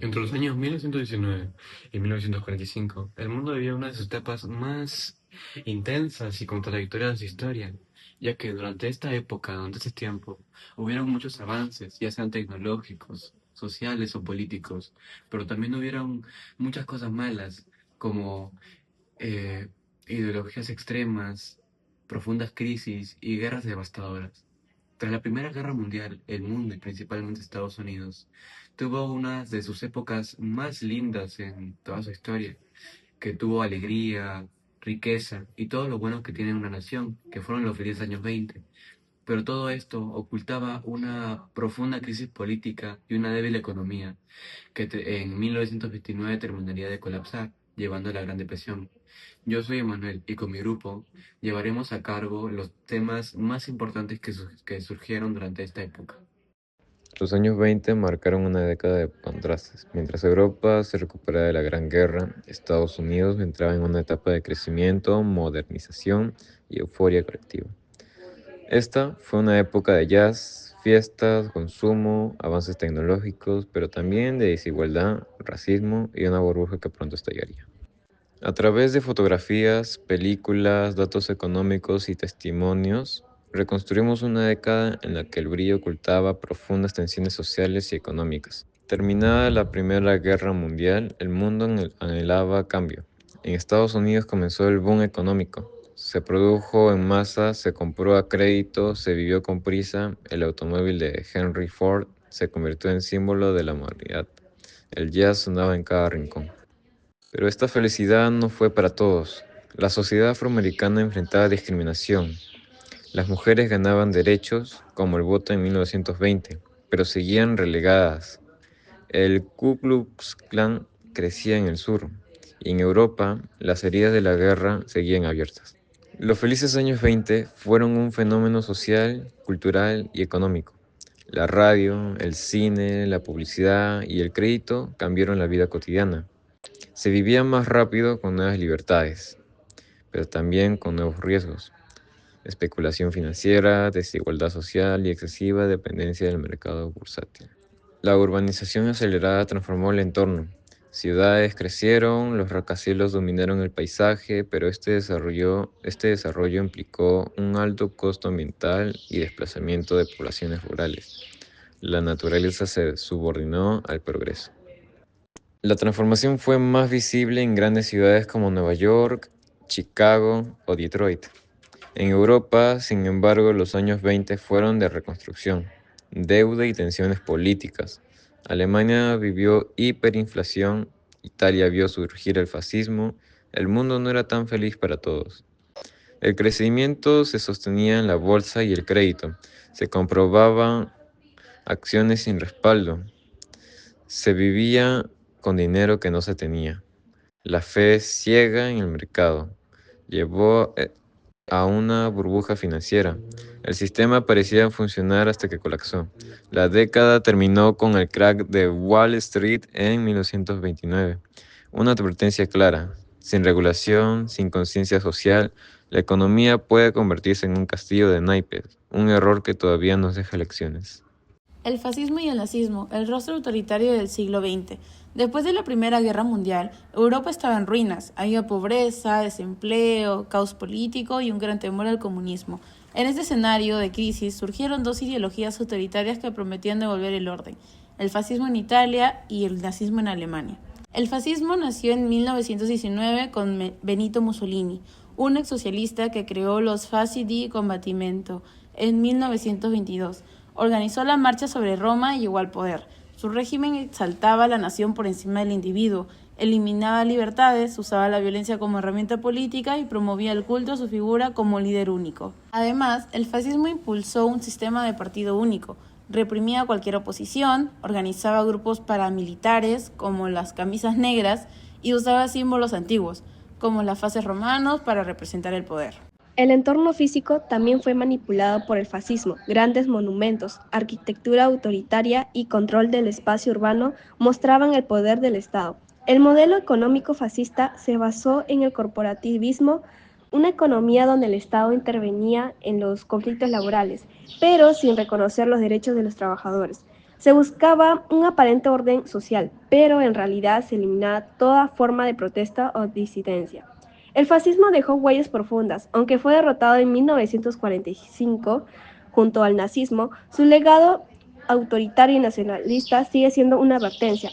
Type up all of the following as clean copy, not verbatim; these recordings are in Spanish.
Entre los años 1919 y 1945, el mundo vivía una de sus etapas más intensas y contradictorias de su historia, ya que durante esta época, durante ese tiempo, hubieron muchos avances, ya sean tecnológicos, sociales o políticos, pero también hubieron muchas cosas malas, como eh, ideologías extremas, profundas crisis y guerras devastadoras. Tras la Primera Guerra Mundial, el mundo y principalmente Estados Unidos tuvo una de sus épocas más lindas en toda su historia, que tuvo alegría, riqueza y todo lo bueno que tiene una nación, que fueron los felices años 20. Pero todo esto ocultaba una profunda crisis política y una débil economía, que en 1929 terminaría de colapsar, llevando a la Gran Depresión. Yo soy Emanuel y con mi grupo llevaremos a cargo los temas más importantes que surgieron durante esta época. Los años 20 marcaron una década de contrastes. Mientras Europa se recuperaba de la Gran Guerra, Estados Unidos entraba en una etapa de crecimiento, modernización y euforia colectiva. Esta fue una época de jazz, fiestas, consumo, avances tecnológicos, pero también de desigualdad, racismo y una burbuja que pronto estallaría. A través de fotografías, películas, datos económicos y testimonios, reconstruimos una década en la que el brillo ocultaba profundas tensiones sociales y económicas. Terminada la Primera Guerra Mundial, el mundo anhelaba cambio. En Estados Unidos comenzó el boom económico. Se produjo en masa, se compró a crédito, se vivió con prisa. El automóvil de Henry Ford se convirtió en símbolo de la modernidad. El jazz sonaba en cada rincón. Pero esta felicidad no fue para todos. La sociedad afroamericana enfrentaba discriminación. Las mujeres ganaban derechos, como el voto en 1920, pero seguían relegadas. El Ku Klux Klan crecía en el sur, y en Europa las heridas de la guerra seguían abiertas. Los felices años 20 fueron un fenómeno social, cultural y económico. La radio, el cine, la publicidad y el crédito cambiaron la vida cotidiana. Se vivía más rápido con nuevas libertades, pero también con nuevos riesgos: especulación financiera, desigualdad social y excesiva dependencia del mercado bursátil. La urbanización acelerada transformó el entorno. Ciudades crecieron, los rascacielos dominaron el paisaje, pero este desarrollo implicó un alto costo ambiental y desplazamiento de poblaciones rurales. La naturaleza se subordinó al progreso. La transformación fue más visible en grandes ciudades como Nueva York, Chicago o Detroit. En Europa, sin embargo, los años 20 fueron de reconstrucción, deuda y tensiones políticas. Alemania vivió hiperinflación, Italia vio surgir el fascismo, el mundo no era tan feliz para todos. El crecimiento se sostenía en la bolsa y el crédito, se comprobaban acciones sin respaldo, se vivía con dinero que no se tenía. La fe ciega en el mercado llevó a una burbuja financiera. El sistema parecía funcionar hasta que colapsó. La década terminó con el crack de Wall Street en 1929. Una advertencia clara: sin regulación, sin conciencia social, la economía puede convertirse en un castillo de naipes, un error que todavía nos deja lecciones. El fascismo y el nazismo, el rostro autoritario del siglo XX. Después de la Primera Guerra Mundial, Europa estaba en ruinas. Había pobreza, desempleo, caos político y un gran temor al comunismo. En este escenario de crisis surgieron dos ideologías autoritarias que prometían devolver el orden: el fascismo en Italia y el nazismo en Alemania. El fascismo nació en 1919 con Benito Mussolini, un ex socialista que creó los Fasci di Combattimento en 1922. Organizó la marcha sobre Roma y llegó al poder. Su régimen exaltaba a la nación por encima del individuo, eliminaba libertades, usaba la violencia como herramienta política y promovía el culto a su figura como líder único. Además, el fascismo impulsó un sistema de partido único, reprimía cualquier oposición, organizaba grupos paramilitares como las camisas negras y usaba símbolos antiguos, como las fases romanos, para representar el poder. El entorno físico también fue manipulado por el fascismo. Grandes monumentos, arquitectura autoritaria y control del espacio urbano mostraban el poder del Estado. El modelo económico fascista se basó en el corporativismo, una economía donde el Estado intervenía en los conflictos laborales, pero sin reconocer los derechos de los trabajadores. Se buscaba un aparente orden social, pero en realidad se eliminaba toda forma de protesta o disidencia. El fascismo dejó huellas profundas, aunque fue derrotado en 1945 junto al nazismo, su legado autoritario y nacionalista sigue siendo una advertencia.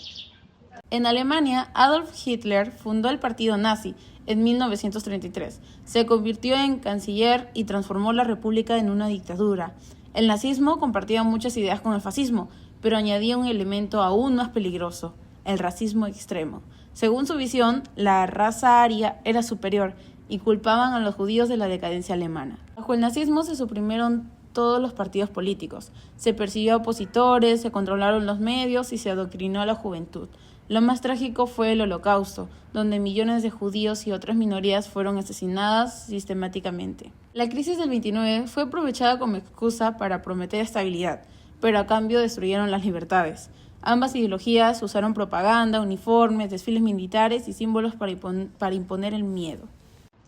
En Alemania, Adolf Hitler fundó el partido nazi en 1933. Se convirtió en canciller y transformó la república en una dictadura. El nazismo compartía muchas ideas con el fascismo, pero añadía un elemento aún más peligroso, el racismo extremo. Según su visión, la raza aria era superior y culpaban a los judíos de la decadencia alemana. Bajo el nazismo se suprimieron todos los partidos políticos, se persiguió a opositores, se controlaron los medios y se adoctrinó a la juventud. Lo más trágico fue el Holocausto, donde millones de judíos y otras minorías fueron asesinadas sistemáticamente. La crisis del 29 fue aprovechada como excusa para prometer estabilidad, pero a cambio destruyeron las libertades. Ambas ideologías usaron propaganda, uniformes, desfiles militares y símbolos para imponer el miedo.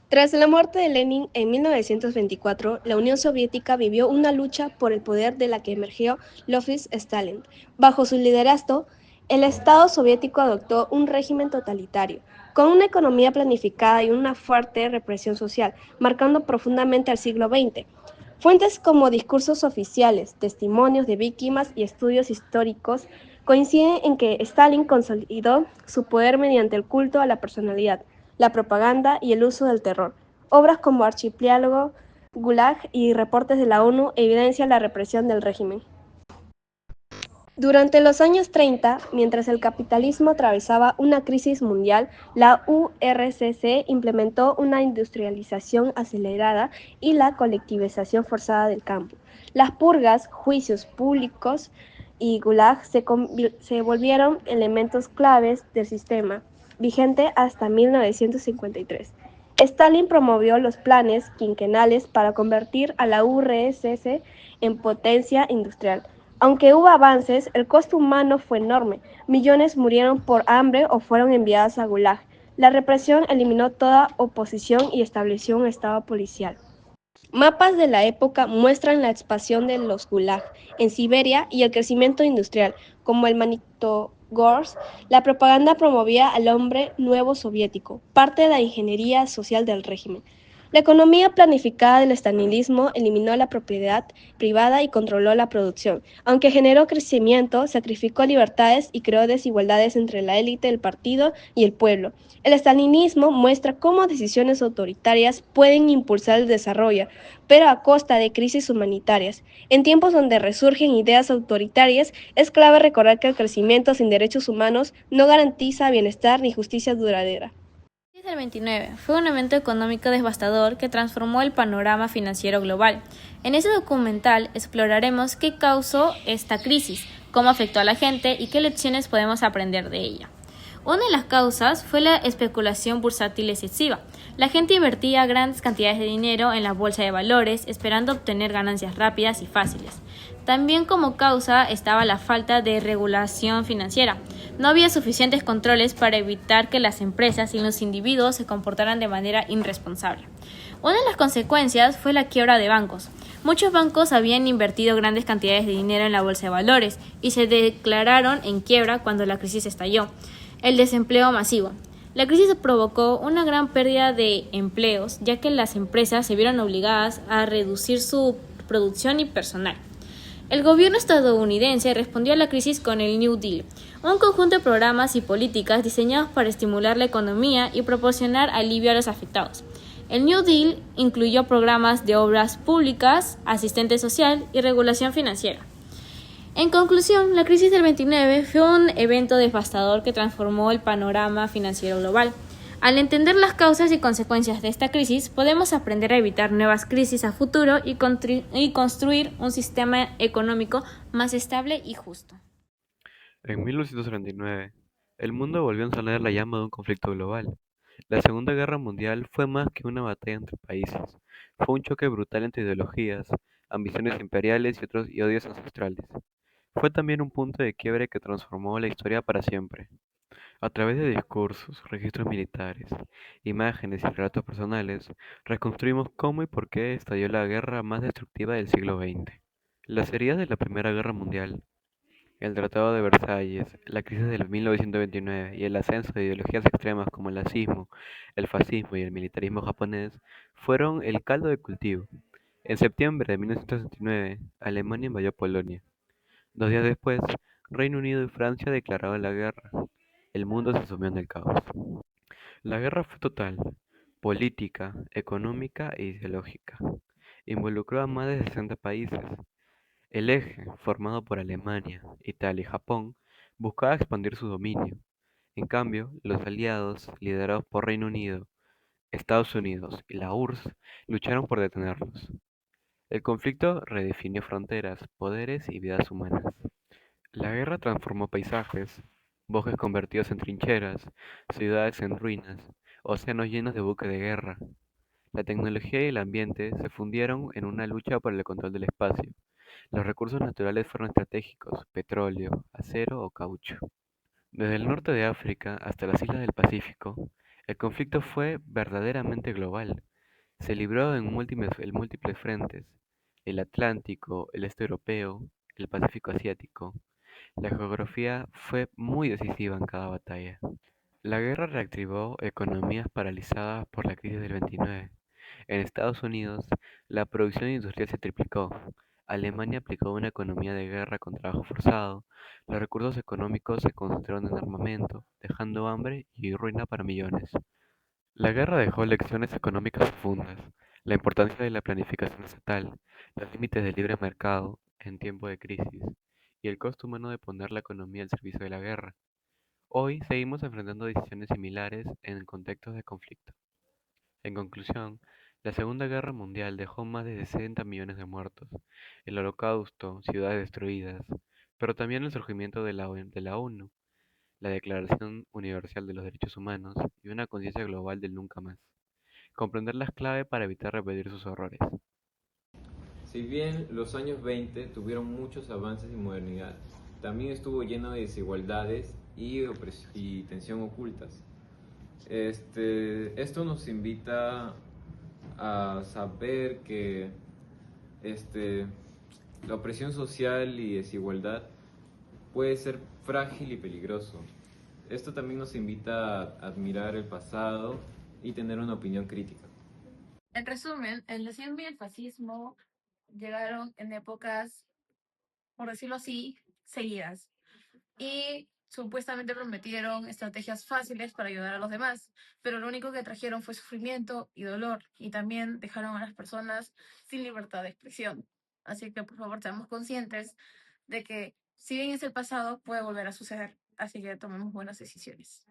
Tras la muerte de Lenin en 1924, la Unión Soviética vivió una lucha por el poder de la que emergió Joseph Stalin. Bajo su liderazgo, el Estado soviético adoptó un régimen totalitario, con una economía planificada y una fuerte represión social, marcando profundamente al siglo XX. Fuentes como discursos oficiales, testimonios de víctimas y estudios históricos coinciden en que Stalin consolidó su poder mediante el culto a la personalidad, la propaganda y el uso del terror. Obras como Archipiélago, Gulag y reportes de la ONU evidencian la represión del régimen. Durante los años 30, mientras el capitalismo atravesaba una crisis mundial, la URSS implementó una industrialización acelerada y la colectivización forzada del campo. Las purgas, juicios públicos y gulag se volvieron elementos claves del sistema, vigente hasta 1953. Stalin promovió los planes quinquenales para convertir a la URSS en potencia industrial. Aunque hubo avances, el costo humano fue enorme. Millones murieron por hambre o fueron enviados a Gulag. La represión eliminó toda oposición y estableció un estado policial. Mapas de la época muestran la expansión de los Gulag en Siberia y el crecimiento industrial, como el Magnitogorsk. La propaganda promovía al hombre nuevo soviético, parte de la ingeniería social del régimen. La economía planificada del estalinismo eliminó la propiedad privada y controló la producción. Aunque generó crecimiento, sacrificó libertades y creó desigualdades entre la élite del partido y el pueblo. El estalinismo muestra cómo decisiones autoritarias pueden impulsar el desarrollo, pero a costa de crisis humanitarias. En tiempos donde resurgen ideas autoritarias, es clave recordar que el crecimiento sin derechos humanos no garantiza bienestar ni justicia duradera. La crisis del 29 fue un evento económico devastador que transformó el panorama financiero global. En ese documental exploraremos qué causó esta crisis, cómo afectó a la gente y qué lecciones podemos aprender de ella. Una de las causas fue la especulación bursátil excesiva. La gente invertía grandes cantidades de dinero en la bolsa de valores, esperando obtener ganancias rápidas y fáciles. También como causa estaba la falta de regulación financiera. No había suficientes controles para evitar que las empresas y los individuos se comportaran de manera irresponsable. Una de las consecuencias fue la quiebra de bancos. Muchos bancos habían invertido grandes cantidades de dinero en la bolsa de valores y se declararon en quiebra cuando la crisis estalló. El desempleo masivo. La crisis provocó una gran pérdida de empleos, ya que las empresas se vieron obligadas a reducir su producción y personal. El gobierno estadounidense respondió a la crisis con el New Deal, un conjunto de programas y políticas diseñados para estimular la economía y proporcionar alivio a los afectados. El New Deal incluyó programas de obras públicas, asistente social y regulación financiera. En conclusión, la crisis del 29 fue un evento devastador que transformó el panorama financiero global. Al entender las causas y consecuencias de esta crisis, podemos aprender a evitar nuevas crisis a futuro y construir un sistema económico más estable y justo. En 1939, el mundo volvió a encender la llama de un conflicto global. La Segunda Guerra Mundial fue más que una batalla entre países. Fue un choque brutal entre ideologías, ambiciones imperiales y odios ancestrales. Fue también un punto de quiebre que transformó la historia para siempre. A través de discursos, registros militares, imágenes y relatos personales, reconstruimos cómo y por qué estalló la guerra más destructiva del siglo XX. Las heridas de la Primera Guerra Mundial El Tratado de Versalles, la crisis del 1929 y el ascenso de ideologías extremas como el nazismo, el fascismo y el militarismo japonés fueron el caldo de cultivo. En septiembre de 1969, Alemania invadió Polonia. 2 días después, Reino Unido y Francia declararon la guerra. El mundo se sumió en el caos. La guerra fue total, política, económica e ideológica. Involucró a más de 60 países. El Eje, formado por Alemania, Italia y Japón, buscaba expandir su dominio. En cambio, los aliados, liderados por Reino Unido, Estados Unidos y la URSS, lucharon por detenerlos. El conflicto redefinió fronteras, poderes y vidas humanas. La guerra transformó paisajes, bosques convertidos en trincheras, ciudades en ruinas, océanos llenos de buques de guerra. La tecnología y el ambiente se fundieron en una lucha por el control del espacio. Los recursos naturales fueron estratégicos: petróleo, acero o caucho. Desde el norte de África hasta las islas del Pacífico, el conflicto fue verdaderamente global. Se libró en múltiples frentes: el Atlántico, el este europeo, el Pacífico asiático. La geografía fue muy decisiva en cada batalla. La guerra reactivó economías paralizadas por la crisis del 29. En Estados Unidos, la producción industrial se triplicó. Alemania aplicó una economía de guerra con trabajo forzado. Los recursos económicos se concentraron en armamento, dejando hambre y ruina para millones. La guerra dejó lecciones económicas profundas: la importancia de la planificación estatal, los límites del libre mercado en tiempo de crisis, y el costo humano de poner la economía al servicio de la guerra. Hoy seguimos enfrentando decisiones similares en contextos de conflicto. En conclusión, la Segunda Guerra Mundial dejó más de 60 millones de muertos, el Holocausto, ciudades destruidas, pero también el surgimiento de la ONU, la Declaración Universal de los Derechos Humanos y una conciencia global del nunca más. Comprenderlas es clave para evitar repetir sus horrores. Si bien los años 20 tuvieron muchos avances y modernidad, también estuvo lleno de desigualdades y tensión ocultas. Esto nos invita a saber que la opresión social y desigualdad puede ser frágil y peligroso. Esto también nos invita a admirar el pasado y tener una opinión crítica. En resumen, el nazismo y el fascismo llegaron en épocas, por decirlo así, seguidas. Y supuestamente prometieron estrategias fáciles para ayudar a los demás, pero lo único que trajeron fue sufrimiento y dolor, y también dejaron a las personas sin libertad de expresión. Así que por favor seamos conscientes de que si bien es el pasado, puede volver a suceder, así que tomemos buenas decisiones.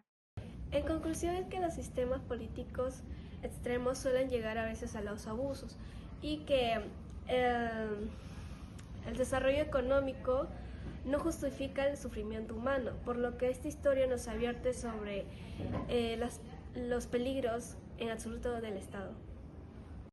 En conclusión es que los sistemas políticos extremos suelen llegar a veces a los abusos y que el desarrollo económico no justifica el sufrimiento humano, por lo que esta historia nos advierte sobre los peligros en absoluto del Estado.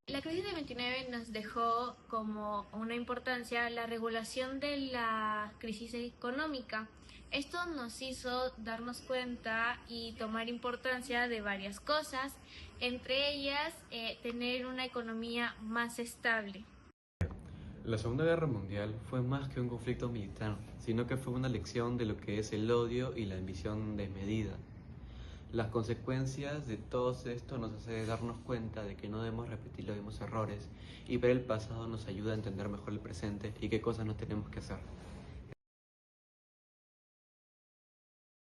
La crisis del 29 nos dejó como una importancia la regulación de la crisis económica. Esto nos hizo darnos cuenta y tomar importancia de varias cosas, entre ellas tener una economía más estable. La Segunda Guerra Mundial fue más que un conflicto militar, sino que fue una lección de lo que es el odio y la ambición desmedida. Las consecuencias de todo esto nos hace darnos cuenta de que no debemos repetir los mismos errores, y ver el pasado nos ayuda a entender mejor el presente y qué cosas no tenemos que hacer.